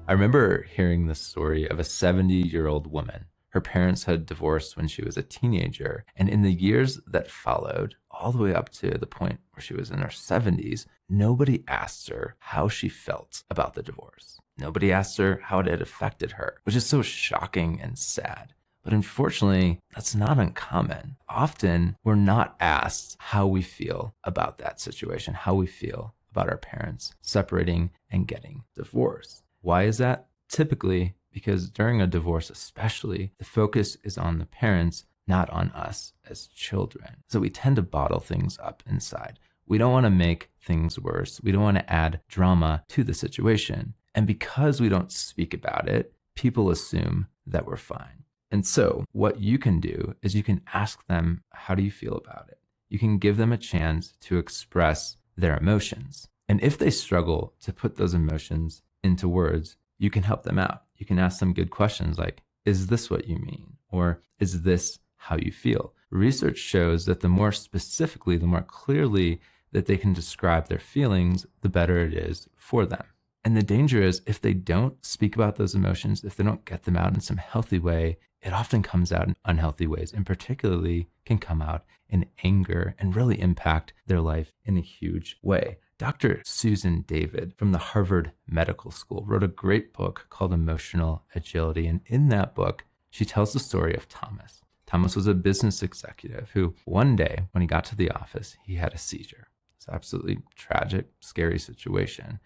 I remember hearing the story of a 70-year-old woman. Her parents had divorced when she was a teenager, and in the years that followed, all the way up to the point where she was in her 70s, nobody asked her how she felt about the divorce. Nobody asked her how it had affected her, which is so shocking and sad. But unfortunately, that's not uncommon. Often, we're not asked how we feel about that situation, how we feel about our parents separating and getting divorced. Why is that? Typically, because during a divorce especially, the focus is on the parents, not on us as children. So we tend to bottle things up inside. We don't want to make things worse. We don't want to add drama to the situation. And because we don't speak about it, people assume that we're fine. And so what you can do is you can ask them, how do you feel about it? You can give them a chance to express their emotions. And if they struggle to put those emotions into words, you can help them out. You can ask them good questions like, is this what you mean? Or is this how you feel? Research shows that the more specifically, the more clearly that they can describe their feelings, the better it is for them. And the danger is if they don't speak about those emotions, if they don't get them out in some healthy way, it often comes out in unhealthy ways, and particularly can come out in anger and really impact their life in a huge way. Dr. Susan David from the Harvard Medical School wrote a great book called Emotional Agility. And in that book, she tells the story of Thomas. Thomas was a business executive who one day when he got to the office, he had a seizure. It's an absolutely tragic, scary situation.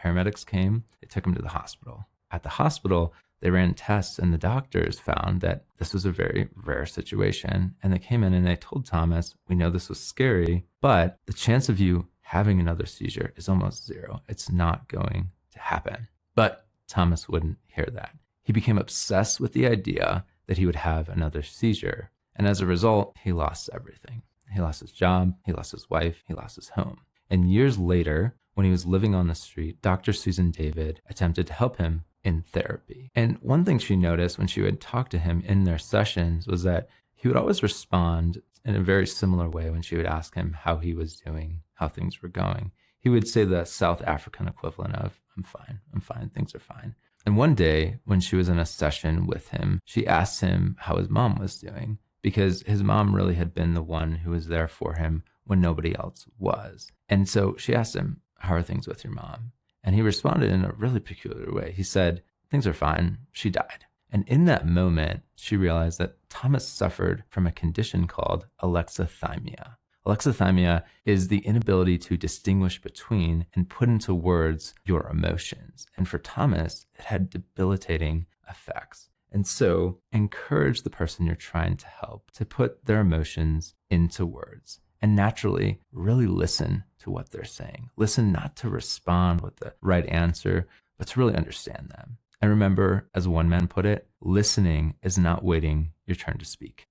Paramedics came, they took him to the hospital. At the hospital, they ran tests and the doctors found that this was a very rare situation. And they came in and they told Thomas, we know this was scary, but the chance of you having another seizure is almost zero. It's not going to happen. But Thomas wouldn't hear that. He became obsessed with the idea that he would have another seizure. And as a result, he lost everything. He lost his job, he lost his wife, he lost his home. And years later, when he was living on the street, Dr. Susan David attempted to help him in therapy. And one thing she noticed when she would talk to him in their sessions was that he would always respond in a very similar way when she would ask him how he was doing, how things were going. He would say the South African equivalent of, I'm fine, things are fine. And one day when she was in a session with him, she asked him how his mom was doing because his mom really had been the one who was there for him when nobody else was. And so she asked him, how are things with your mom? And he responded in a really peculiar way. He said, things are fine. She died. And in that moment, she realized that Thomas suffered from a condition called alexithymia. Alexithymia is the inability to distinguish between and put into words your emotions. And for Thomas, it had debilitating effects. And so encourage the person you're trying to help to put their emotions into words. And naturally, really listen to what they're saying. Listen not to respond with the right answer, but to really understand them. And remember, as one man put it, listening is not waiting your turn to speak.